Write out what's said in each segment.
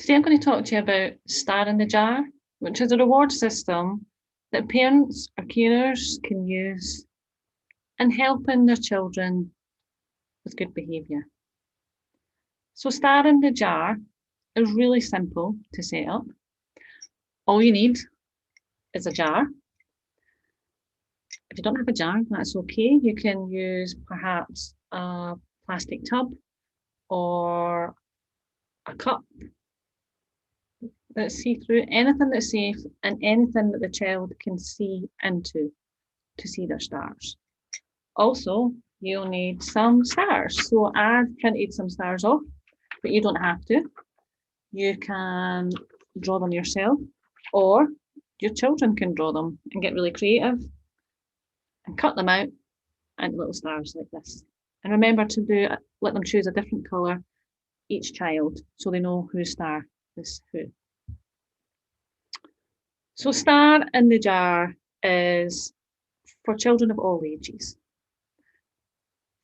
Today I'm going to talk to you about Star in the Jar, which is a reward system that parents or carers can use in helping their children with good behaviour. So Star in the Jar is really simple to set up. All you need is a jar. If you don't have a jar, that's okay. You can use perhaps a plastic tub or a cup that's see-through, anything that's safe and anything that the child can see into to see their stars. Also, you'll need some stars. So I've printed some stars off, but you don't have to. You can draw them yourself, or your children can draw them and get really creative and cut them out into little stars like this. And remember to let them choose a different colour each child so they know whose star is who. So Star in the Jar is for children of all ages.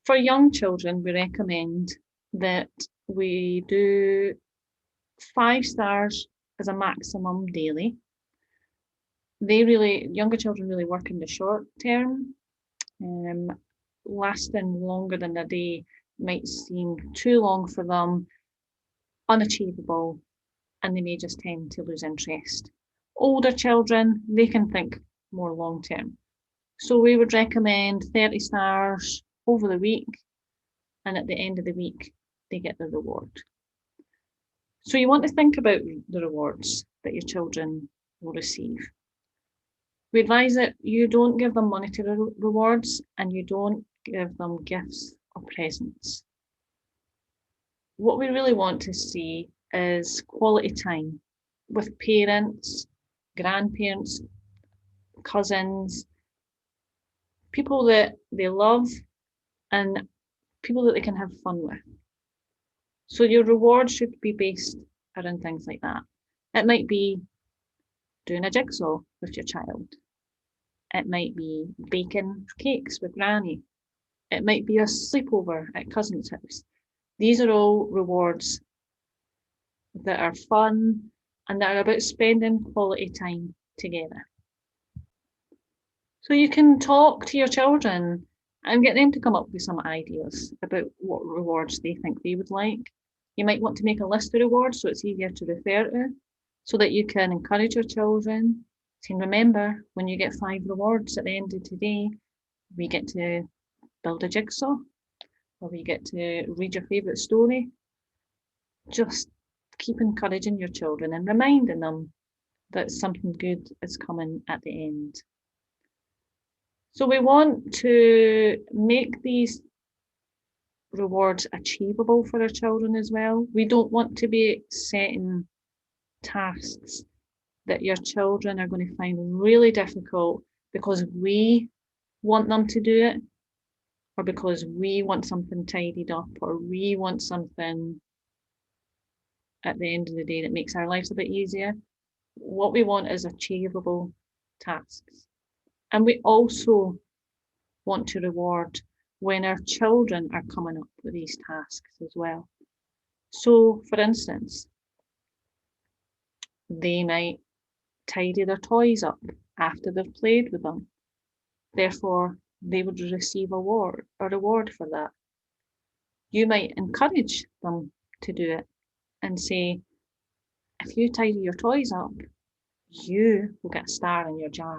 For young children, we recommend that we do 5 stars as a maximum daily. Younger children really work in the short term. Lasting longer than a day might seem too long for them, unachievable, and they may just tend to lose interest. Older children, they can think more long term. So we would recommend 30 stars over the week, and at the end of the week, they get the reward. So you want to think about the rewards that your children will receive. We advise that you don't give them monetary rewards and you don't give them gifts or presents. What we really want to see is quality time with parents, grandparents, cousins, people that they love and people that they can have fun with. So your reward should be based around things like that. It might be doing a jigsaw with your child. It might be baking cakes with Granny. It might be a sleepover at cousin's house. These are all rewards that are fun and that are about spending quality time together. So you can talk to your children and get them to come up with some ideas about what rewards they think they would like. You might want to make a list of rewards so it's easier to refer to, so that you can encourage your children. And remember, when you get 5 rewards at the end of today, we get to build a jigsaw, or we get to read your favourite story. Just keep encouraging your children and reminding them that something good is coming at the end. So we want to make these rewards achievable for our children as well. We don't want to be setting tasks that your children are going to find really difficult because we want them to do it, or because we want something tidied up, or we want something at the end of the day that makes our lives a bit easier. What we want is achievable tasks. And we also want to reward when our children are coming up with these tasks as well. So, for instance, they might tidy their toys up after they've played with them. Therefore, they would receive a reward for that. You might encourage them to do it and say, if you tidy your toys up, you will get a star in your jar.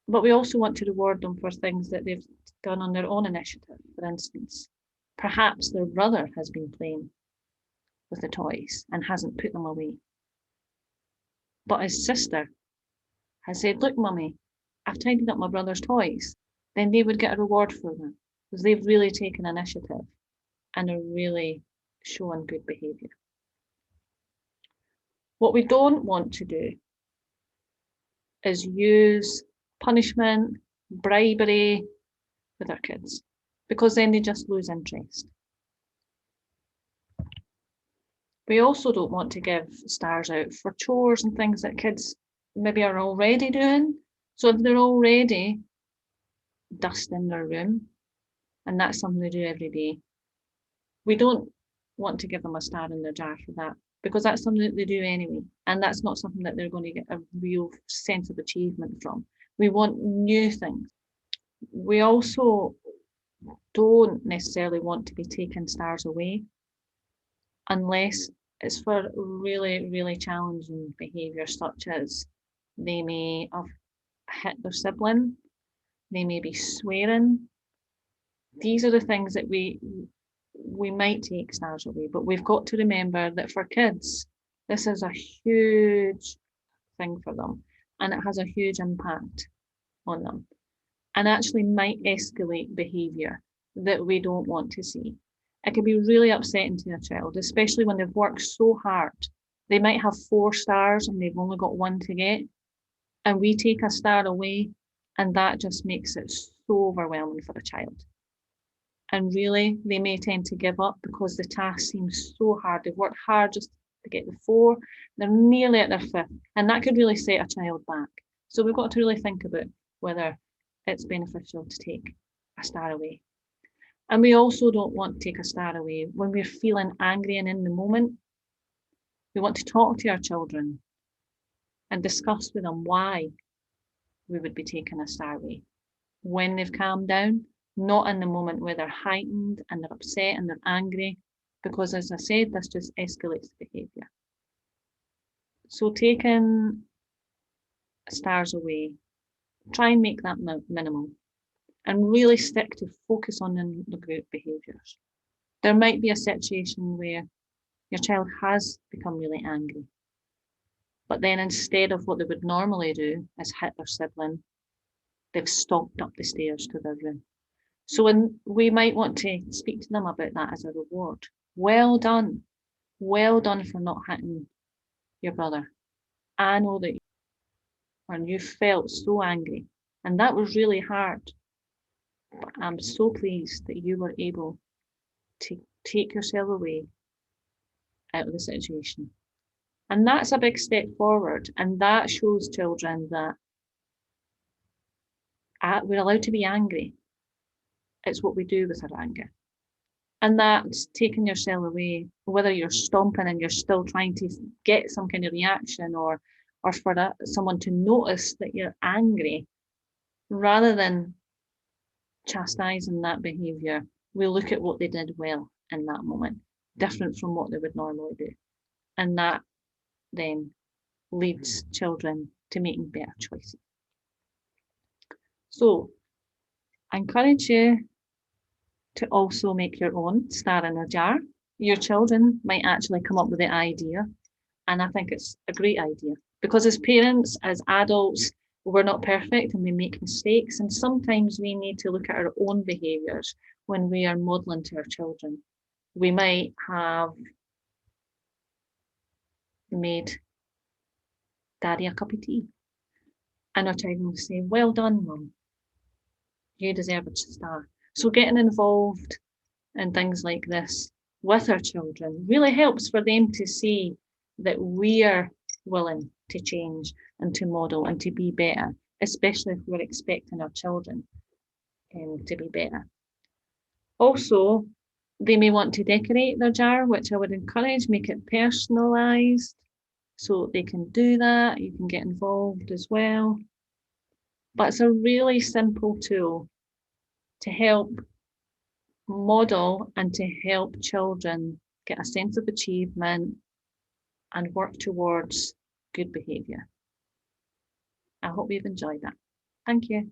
But we also want to reward them for things that they've done on their own initiative. For instance, perhaps their brother has been playing with the toys and hasn't put them away. But his sister has said, look, mummy, I've tidied up my brother's toys. Then they would get a reward for them because they've really taken initiative and are really showing good behaviour. What we don't want to do is use punishment, bribery with our kids, because then they just lose interest. We also don't want to give stars out for chores and things that kids maybe are already doing. So if they're already dusting their room, and that's something they do every day, we don't want to give them a star in their jar for that. because that's something that they do anyway. And that's not something that they're going to get a real sense of achievement from. We want new things. We also don't necessarily want to be taking stars away unless it's for really, really challenging behaviour, such as they may have hit their sibling, they may be swearing. These are the things that we might take stars away, but we've got to remember that for kids, this is a huge thing for them, and it has a huge impact on them, and actually might escalate behaviour that we don't want to see. It can be really upsetting to a child, especially when they've worked so hard. They might have 4 stars and they've only got 1 to get, and we take a star away, and that just makes it so overwhelming for a child. And really, they may tend to give up because the task seems so hard. They've worked hard just to get the 4. They're nearly at their 5th, and that could really set a child back. So we've got to really think about whether it's beneficial to take a star away. And we also don't want to take a star away when we're feeling angry and in the moment. We want to talk to our children and discuss with them why we would be taking a star away when they've calmed down, not in the moment where they're heightened and they're upset and they're angry, because as I said, this just escalates the behaviour. So taking stars away, try and make that minimal and really stick to focus on the group behaviours. There might be a situation where your child has become really angry, but then instead of what they would normally do is hit their sibling, they've stalked up the stairs to their room. So we might want to speak to them about that as a reward. Well done for not hitting your brother. I know that you felt so angry, and that was really hard. But I'm so pleased that you were able to take yourself away out of the situation. And that's a big step forward, and that shows children that we're allowed to be angry. It's what we do with our anger. And that's taking yourself away, whether you're stomping and you're still trying to get some kind of reaction, or for someone to notice that you're angry, rather than chastising that behaviour, we look at what they did well in that moment, different from what they would normally do. And that then leads children to making better choices. So I encourage you to also make your own star in a jar. Your children might actually come up with the idea, and I think it's a great idea, because as parents, as adults, we're not perfect and we make mistakes, and sometimes we need to look at our own behaviours when we are modelling to our children. We might have made Daddy a cup of tea, and our child will say, "Well done, Mum, you deserve a star." So getting involved in things like this with our children really helps for them to see that we are willing to change and to model and to be better, especially if we're expecting our children to be better. Also, they may want to decorate their jar, which I would encourage, make it personalised, so they can do that. You can get involved as well. But it's a really simple tool to help model and to help children get a sense of achievement and work towards good behaviour. I hope you've enjoyed that. Thank you.